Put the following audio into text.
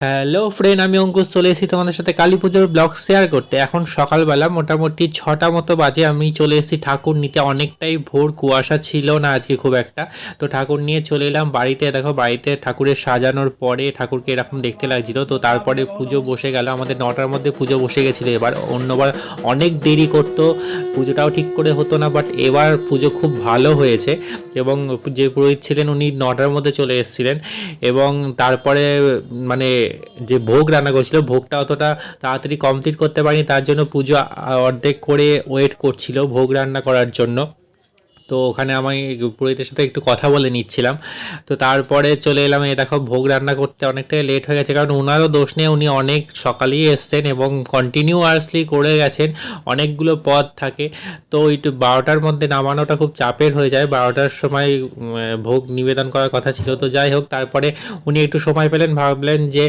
Hello friend, আমি অঙ্কুশ চলে এসেছি তোমাদের সাথে কালী পুজোর ব্লগ শেয়ার করতে। এখন সকালবেলা মোটামুটি 6টা মতো বাজে। আমি চলে এসেছি ঠাকুর নিতে। অনেকটাই ভোর, কুয়াশা ছিল না আজকে খুব একটা। তো ঠাকুর নিয়ে চলে এলাম বাড়িতে। দেখো বাড়িতে ঠাকুরের সাজানোর পরে ঠাকুরকে এরকম দেখতে লাগছিল। তো তারপরে পুজো বসে গেল। আমাদের 9টার মধ্যে পুজো বসে গেছিলো। এবার অন্যবার অনেক দেরি করতো, পুজোটাও ঠিক করে হতো না, বাট এবার পুজো খুব ভালো হয়েছে। এবং যে পুরোহিত ছিলেন উনি 9টার মধ্যে চলে এসেছিলেন। এবং তারপরে মানে যে ভোগ রান্না করছিল, ভোগটা অতটা তাড়াতাড়ি কমপ্লিট করতে পারিনি, তার জন্য পুজো অর্ধেক করে ওয়েট করছিল ভোগ রান্না করার জন্য। তো ওখানে আমি পুরোহিতের সাথে একটু কথা বলে নিচ্ছিলাম। তো তারপরে চলে এলাম। এই দেখো ভোগ রান্না করতে অনেকটাই লেট হয়ে গেছে, কারণ ওনারও দোষ নেই, উনি অনেক সকালেই এসছেন এবং কন্টিনিউয়াসলি করে গেছেন। অনেকগুলো পদ থাকে, তো একটু 12টার মধ্যে নামানোটা খুব চাপের হয়ে যায়। 12টার সময় ভোগ নিবেদন করার কথা ছিল। তো যাই হোক, তারপরে উনি একটু সময় পেলেন, ভাবলেন যে